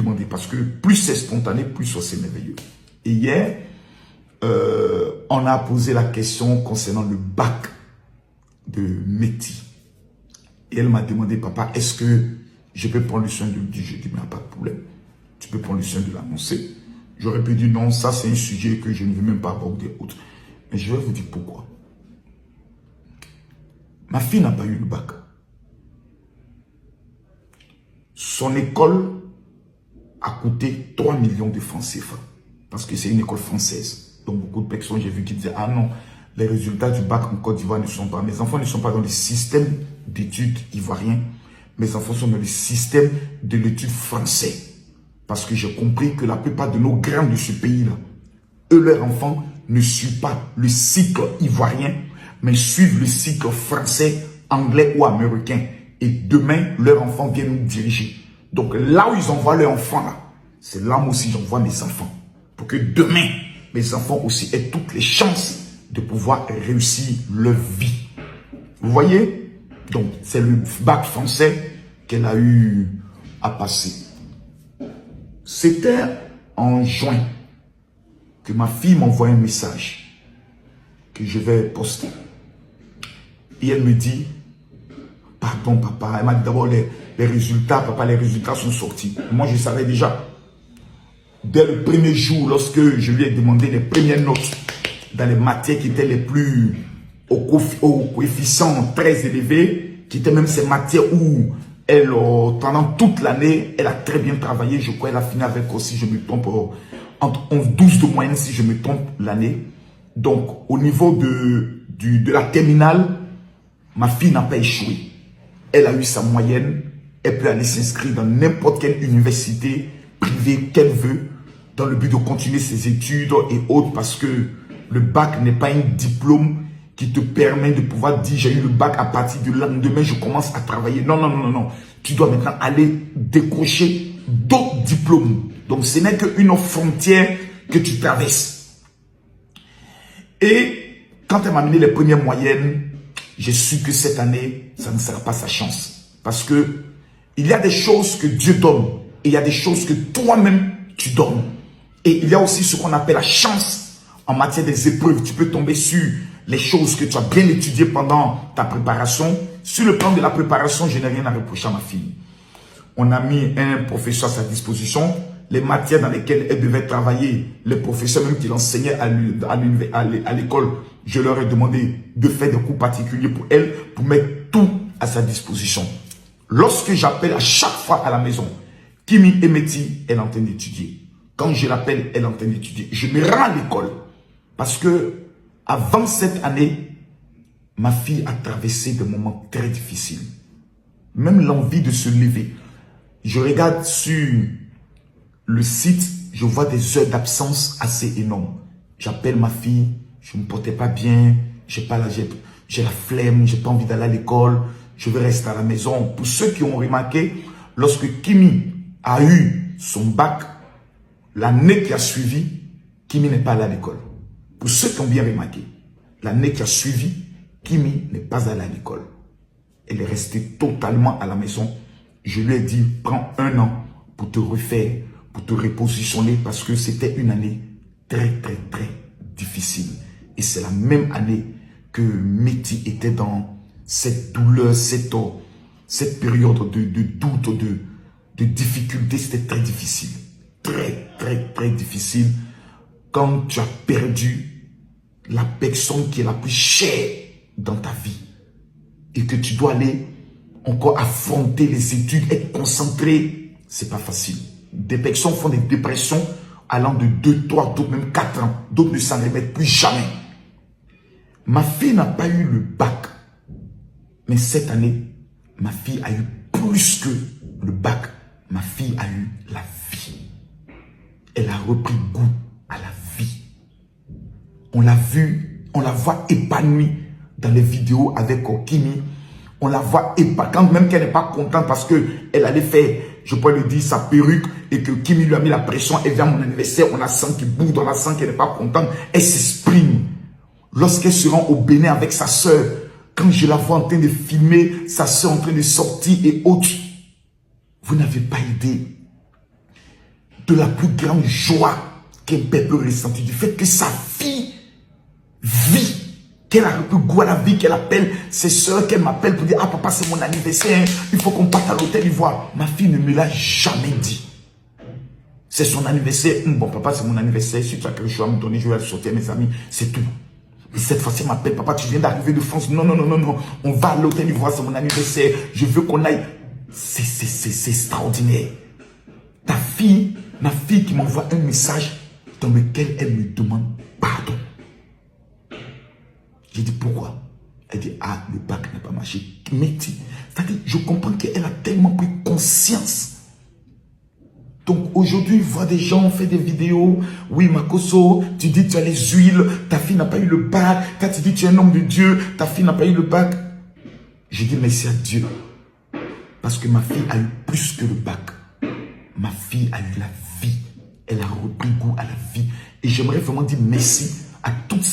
demander parce que plus c'est spontané, plus c'est merveilleux. Et hier, on a posé la question concernant le bac de Meti. Et elle m'a demandé, papa, est-ce que je peux prendre le soin de le dire? Je dis, mais pas de problème. Tu peux prendre le soin de l'annoncer. J'aurais pu dire, non, ça c'est un sujet que je ne veux même pas aborder autre. Mais je vais vous dire pourquoi. Ma fille n'a pas eu le bac. Son école a coûté 3 millions de francs CFA. Parce que c'est une école française. Donc beaucoup de personnes, j'ai vu qui disaient, ah non, les résultats du bac en Côte d'Ivoire ne sont pas. Mes enfants ne sont pas dans le système d'études ivoirien. Mes enfants sont dans le système de l'étude français. Parce que j'ai compris que la plupart de nos grands de ce pays-là, eux, leurs enfants ne suivent pas le cycle ivoirien, mais suivent le cycle français, anglais ou américain. Et demain, leurs enfants viennent nous diriger. Donc là où ils envoient leurs enfants, là, c'est là moi aussi j'envoie mes enfants. Pour que demain, mes enfants aussi aient toutes les chances de pouvoir réussir leur vie. Vous voyez? Donc c'est le bac français qu'elle a eu à passer. C'était en juin que ma fille m'envoie un message que je vais poster. Et elle me dit, pardon papa, elle m'a dit d'abord les résultats, papa, les résultats sont sortis. Moi je savais déjà. Dès le premier jour, lorsque je lui ai demandé les premières notes dans les matières qui étaient les plus au coefficient très élevé, qui étaient même ces matières où elle, pendant toute l'année, elle a très bien travaillé. Je crois qu'elle a fini avec aussi, je me trompe, entre 11-12 de moyenne si je me trompe l'année. Donc, au niveau de la terminale, ma fille n'a pas échoué. Elle a eu sa moyenne. Elle peut aller s'inscrire dans n'importe quelle université privée qu'elle veut, dans le but de continuer ses études et autres, parce que le bac n'est pas un diplôme qui te permet de pouvoir dire j'ai eu le bac à partir de lendemain, je commence à travailler. Non, non, non, non, non. Tu dois maintenant aller décrocher d'autres diplômes. Donc, ce n'est qu'une frontière que tu traverses. Et quand elle m'a amené les premières moyennes, j'ai su que cette année, ça ne sera pas sa chance. Parce que il y a des choses que Dieu donne et il y a des choses que toi-même tu donnes. Et il y a aussi ce qu'on appelle la chance en matière des épreuves. Tu peux tomber sur les choses que tu as bien étudiées pendant ta préparation. Sur le plan de la préparation, je n'ai rien à reprocher à ma fille. On a mis un professeur à sa disposition. Les matières dans lesquelles elle devait travailler, les professeurs même qui l'enseignaient à l'école, je leur ai demandé de faire des cours particuliers pour elle, pour mettre tout à sa disposition. Lorsque j'appelle à chaque fois à la maison, Kimi et Meti, elle est en train d'étudier. Quand je l'appelle, elle est en train d'étudier. Je me rends à l'école. Parce que avant cette année, ma fille a traversé des moments très difficiles. Même l'envie de se lever. Je regarde sur le site, je vois des heures d'absence assez énormes. J'appelle ma fille, je ne me portais pas bien, j'ai la flemme, j'ai pas envie d'aller à l'école, je vais rester à la maison. Pour ceux qui ont remarqué, lorsque Kimi a eu son bac, l'année qui a suivi, Kimi n'est pas allé à l'école. Pour ceux qui ont bien remarqué, l'année qui a suivi, Kimi n'est pas allé à l'école. Elle est restée totalement à la maison. Je lui ai dit, prends 1 an pour te refaire, pour te repositionner, parce que c'était une année très, très, très difficile. Et c'est la même année que Meti était dans cette douleur, cette période de doute, de difficulté. C'était très difficile. Très, très, très difficile. Quand tu as perdu la personne qui est la plus chère dans ta vie et que tu dois aller encore affronter les études, être concentré, c'est pas facile. Des personnes font des dépressions allant de 2, 3, d'autres même 4 ans. D'autres ne s'en remettent plus jamais. Ma fille n'a pas eu le bac. Mais cette année, ma fille a eu plus que le bac. Ma fille a eu la vie. Elle a repris goût à la vie. On l'a vu, on la voit épanouie dans les vidéos avec Kimi. On la voit épanouie, quand même qu'elle n'est pas contente parce qu'elle allait faire, je peux le dire, sa perruque et que Kimi lui a mis la pression. Elle vient à mon anniversaire, on la sent qui bouge, on la sent qu'elle n'est pas contente. Elle s'exprime. Lorsqu'elle se rend au Bénin avec sa soeur, quand je la vois en train de filmer, sa soeur en train de sortir et autres, vous n'avez pas idée. de la plus grande joie qu'un père peut ressentir, du fait que sa fille vit, qu'elle a le goût à la vie, qu'elle appelle ses soeurs, qu'elle m'appelle pour dire « Ah papa, c'est mon anniversaire, il faut qu'on parte à l'hôtel Ivoire. » Ma fille ne me l'a jamais dit. C'est son anniversaire. Bon papa, c'est mon anniversaire, si tu as quelque chose à me donner, je vais aller sortir à mes amis, c'est tout. Et cette fois-ci, elle m'appelle « Papa, tu viens d'arriver de France. » Non, non, non, non, non. On va à l'hôtel Ivoire, c'est mon anniversaire. Je veux qu'on aille. C'est extraordinaire. Ta fille, ma fille qui m'envoie un message dans lequel elle me demande pardon. J'ai dit pourquoi? Elle dit, ah, le bac n'a pas marché. Mais c'est-à-dire, je comprends qu'elle a tellement pris conscience. Donc aujourd'hui, voir des gens faire des vidéos. Oui, Makoso, tu dis tu as les huiles, ta fille n'a pas eu le bac. Toi, tu dis tu es un homme de Dieu, ta fille n'a pas eu le bac. Je dis merci à Dieu. Parce que ma fille a eu plus que le bac. Ma fille a eu la vie. Elle a repris goût à la vie. Et j'aimerais vraiment dire merci à toutes